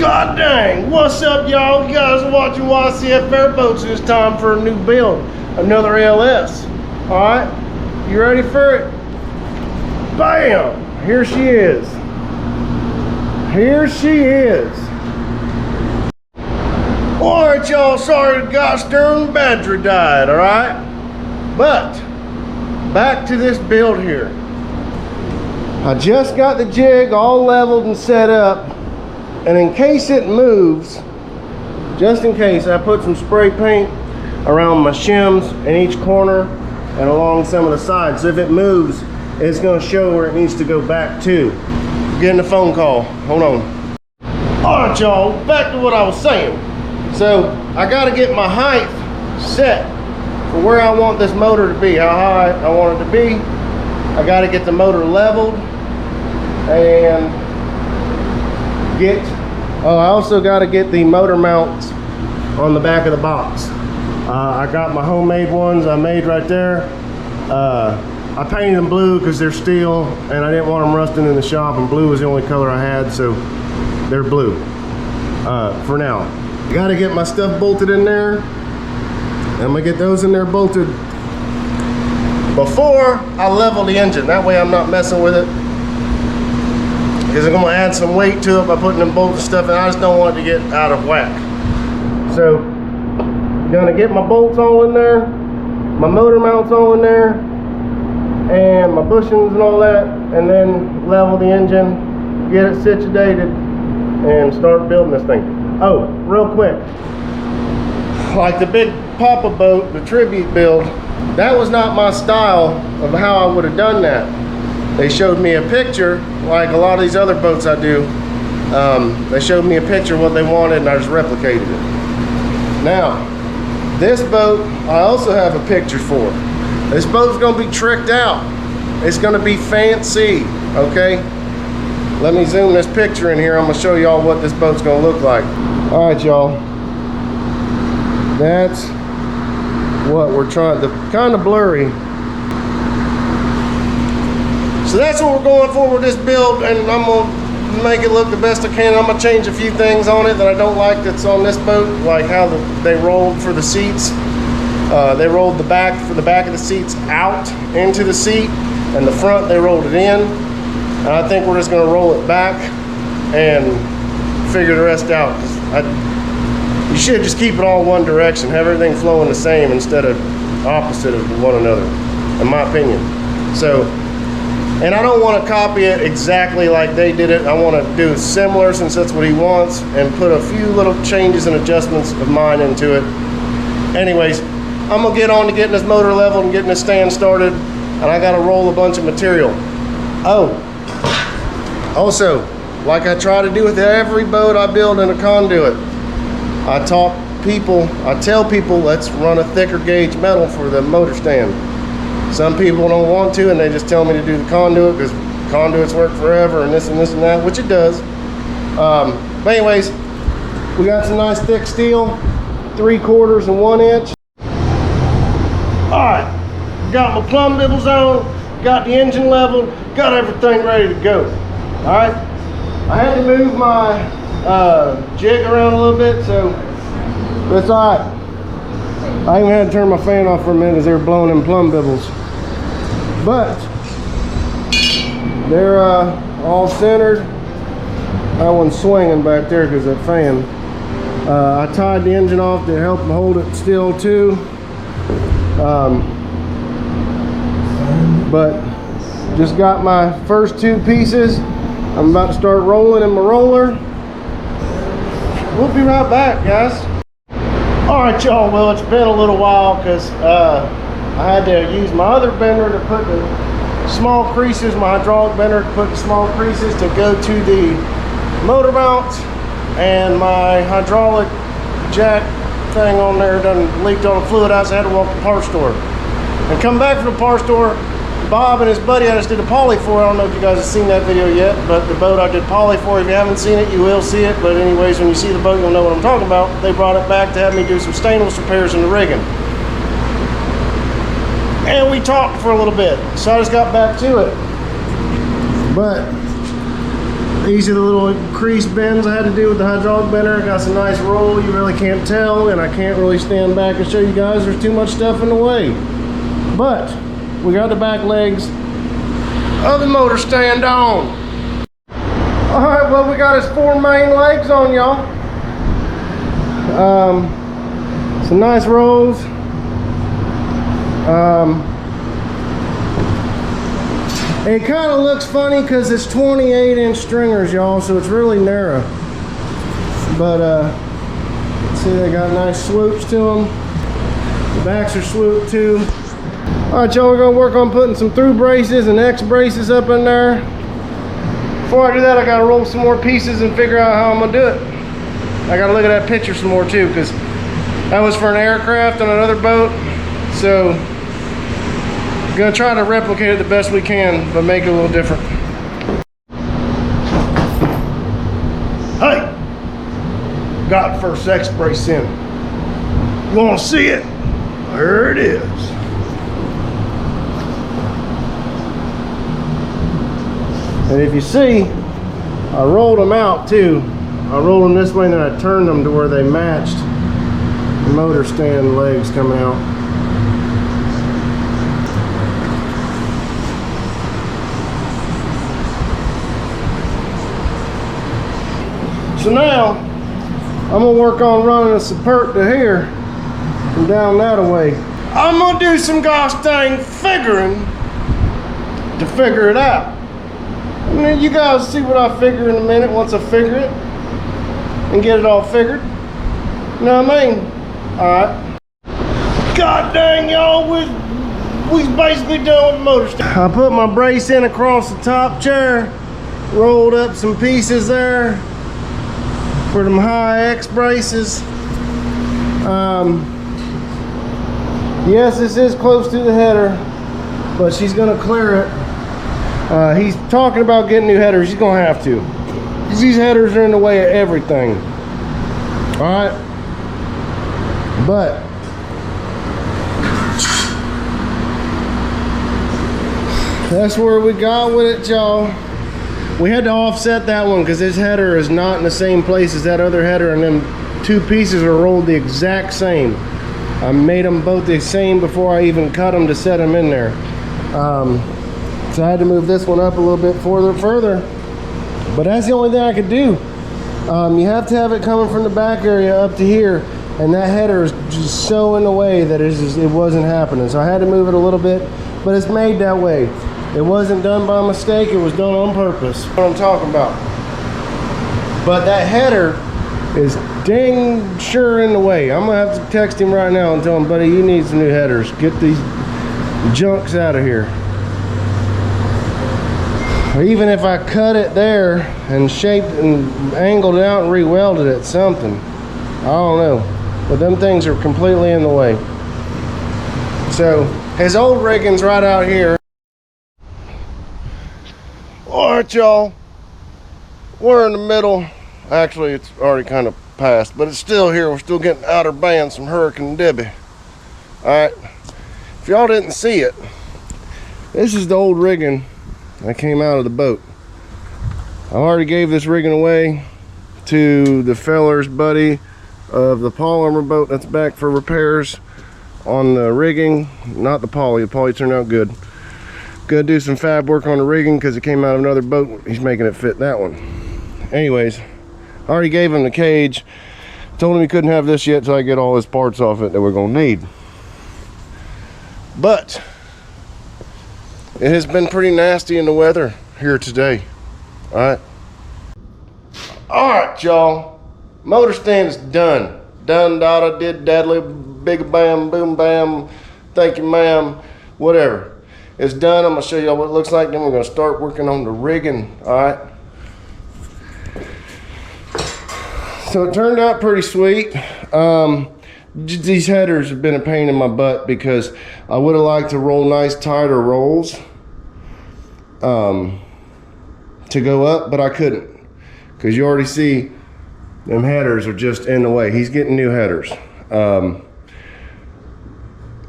God dang, what's up y'all? You guys are watching YCF Airboats. It's time for a new build, another LS. Alright, you ready for it? Bam! Here she is. Here she is. Alright y'all, sorry the gosh darn battery died, alright? But, back to this build here. I just got the jig all leveled and set up. And in case it moves, just in case, I put some spray paint around my shims in each corner and along some of the sides. So if it moves, it's going to show where it needs to go back to. Getting a phone call. Hold on. All right, y'all, back to what I was saying. So I got to get my height set for where I want this motor to be, how high I want it to be. I got to get the motor leveled and I also got to get the motor mounts on the back of the box. I got my homemade ones I made right there. I painted them blue because they're steel and I didn't want them rusting in the shop, and blue was the only color I had, so they're blue for now. I got to get my stuff bolted in there. I'm gonna get those in there bolted before I level the engine. That way I'm not messing with it, because I'm going to add some weight to it by putting them bolts and stuff, and I just don't want it to get out of whack. So, gonna get my bolts all in there, my motor mounts all in there, and my bushings and all that, and then level the engine, get it situated, and start building this thing. Oh, real quick, like the big Papa boat, the tribute build, that was not my style of how I would have done that. They showed me a picture, like a lot of these other boats I do. They showed me a picture of what they wanted, and I just replicated it. Now, this boat, I also have a picture for. This boat's gonna be tricked out. It's gonna be fancy, okay? Let me zoom this picture in here. I'm gonna show y'all what this boat's gonna look like. All right, y'all. That's what we're trying, kind of blurry. So that's what we're going for with this build, and I'm gonna make it look the best I can. I'm gonna change a few things on it that I don't like that's on this boat, like how they rolled for the seats. They rolled the back of the seats out into the seat, and the front they rolled it in. And I think we're just gonna roll it back and figure the rest out. You should just keep it all one direction, have everything flowing the same instead of opposite of one another, in my opinion. So. And I don't want to copy it exactly like they did it. I want to do it similar, since that's what he wants, and put a few little changes and adjustments of mine into it. Anyways, I'm going to get on to getting this motor leveled and getting this stand started, and I got to roll a bunch of material. Oh, also, like I try to do with every boat I build in a conduit, I tell people, let's run a thicker gauge metal for the motor stand. Some people don't want to, and they just tell me to do the conduit because conduits work forever and this and this and that, which it does. But anyways, we got some nice thick steel, 3/4 and 1 inch. All right, got my plumb bibbles on, got the engine leveled, got everything ready to go. All right, I had to move my jig around a little bit, so that's all right. I even had to turn my fan off for a minute as they were blowing in plumb bibbles. But they're all centered. That one's swinging back there because that fan. I tied the engine off to help hold it still too. But just got my first 2 pieces. I'm about to start rolling in my roller. We'll be right back, guys. All right, y'all, well, it's been a little while because I had to use my other bender to put the small creases, my hydraulic bender to put the small creases to go to the motor mounts, and my hydraulic jack thing on there done leaked all the fluid out, so I had to walk to the parts store. And come back from the parts store, Bob and his buddy I just did a poly for. I don't know if you guys have seen that video yet, but the boat I did poly for, if you haven't seen it, you will see it. But anyways, when you see the boat, you'll know what I'm talking about. They brought it back to have me do some stainless repairs in the rigging. And we talked for a little bit, so I just got back to it. But These are the little crease bends I had to do with the hydraulic bender. Got some nice roll, you really can't tell, and I can't really stand back and show you guys. There's too much stuff in the way. But we got the back legs of the motor stand on. All right, well, we got his 4 main legs on, y'all. Some nice rolls. It kind of looks funny because it's 28-inch stringers, y'all, so it's really narrow. But see, they got nice swoops to them. The backs are swooped too. All right, y'all, we're gonna work on putting some through braces and X braces up in there. Before I do that, I gotta roll some more pieces and figure out how I'm gonna do it. I gotta look at that picture some more too, because that was for an aircraft on another boat. So I'm gonna try to replicate it the best we can, but make it a little different. Hey, got the first X brace in. You wanna see it? There it is. And if you see, I rolled them out too. I rolled them this way and then I turned them to where they matched the motor stand legs coming out. So now, I'm gonna work on running a support to here and down that way. I'm gonna do some gosh dang figuring to figure it out. I mean, you guys see what I figure in a minute once I figure it and get it all figured. You know what I mean? Alright. God dang, y'all, we basically done with the motor stand. I put my brace in across the top chair, rolled up some pieces there for them high X braces. Yes, this is close to the header, but she's gonna clear it. He's talking about getting new headers. He's gonna have to. These headers are in the way of everything. All right, but that's where we got with it, y'all. We had to offset that one because this header is not in the same place as that other header, and them 2 pieces are rolled the exact same. I made them both the same before I even cut them to set them in there. So I had to move this one up a little bit further. But that's the only thing I could do. You have to have it coming from the back area up to here, and that header is just so in the way that it wasn't happening. So I had to move it a little bit, but it's made that way. It wasn't done by mistake, it was done on purpose. What I'm talking about. But that header is dang sure in the way. I'm gonna have to text him right now and tell him, buddy, you need some new headers. Get these junks out of here. Or even if I cut it there and shaped and angled it out and re-welded it, something. I don't know. But them things are completely in the way. So his old rigging's right out here. Alright, y'all. We're in the middle. Actually, it's already kind of past, but it's still here. We're still getting outer bands from Hurricane Debbie. Alright. If y'all didn't see it, this is the old rigging that came out of the boat. I already gave this rigging away to the feller's buddy of the polymer boat that's back for repairs on the rigging. Not the poly turned out good. Gonna do some fab work on the rigging because it came out of another boat. He's making it fit that one. Anyways, I already gave him the cage. Told him he couldn't have this yet till I get all his parts off it that we're gonna need. But it has been pretty nasty in the weather here today. All right, y'all. Motor stand is done. Done, dada, did, daddly, big bam, boom, bam, thank you, ma'am, whatever. It's done. I'm gonna show y'all what it looks like. Then we're gonna start working on the rigging. All right. So it turned out pretty sweet. These headers have been a pain in my butt because I would have liked to roll nice tighter rolls to go up, but I couldn't because you already see them headers are just in the way. He's getting new headers.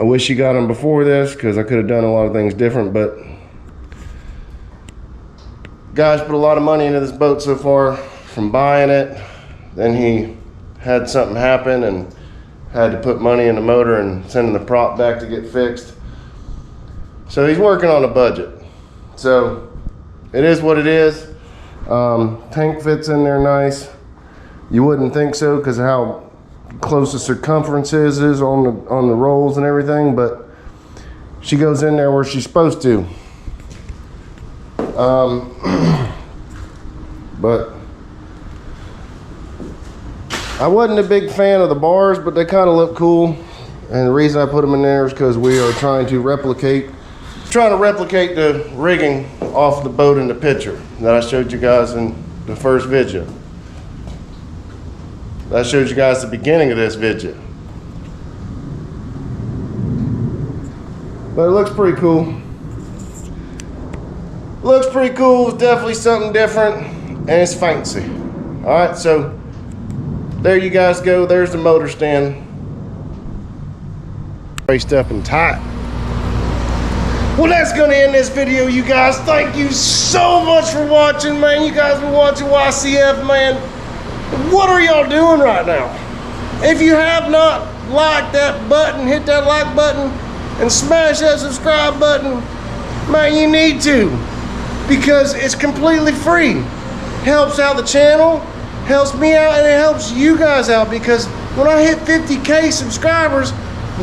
I wish he got them before this because I could have done a lot of things different, but Guy's put a lot of money into this boat so far from buying it. Then he had something happen and had to put money in the motor and sending the prop back to get fixed. So he's working on a budget. So it is what it is. Tank fits in there nice. You wouldn't think so because of how close the circumference is on the rolls and everything, but she goes in there where she's supposed to. But I wasn't a big fan of the bars, but they kind of look cool. And the reason I put them in there is because we are trying to replicate the rigging off the boat in the picture that I showed you guys in the first video. That showed you guys the beginning of this video. But it looks pretty cool. Looks pretty cool. It's definitely something different, and it's fancy. All right, so there you guys go. There's the motor stand. Braced up and tight. Well, that's gonna end this video, you guys. Thank you so much for watching, man. You guys been watching YCF, man. What are y'all doing right now? If you have not liked that button, hit that like button and smash that subscribe button, man, you need to, because it's completely free. Helps out the channel, helps me out, and it helps you guys out, because when I hit 50K subscribers,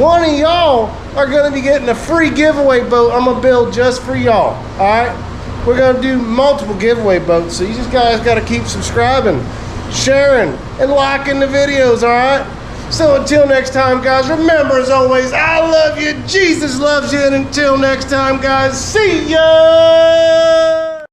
one of y'all are gonna be getting a free giveaway boat I'm gonna build just for y'all. All right, we're gonna do multiple giveaway boats, so you just guys gotta keep subscribing, sharing, and liking the videos. All right, so until next time, guys, remember, as always, I love you, Jesus loves you, and until next time, guys, see ya.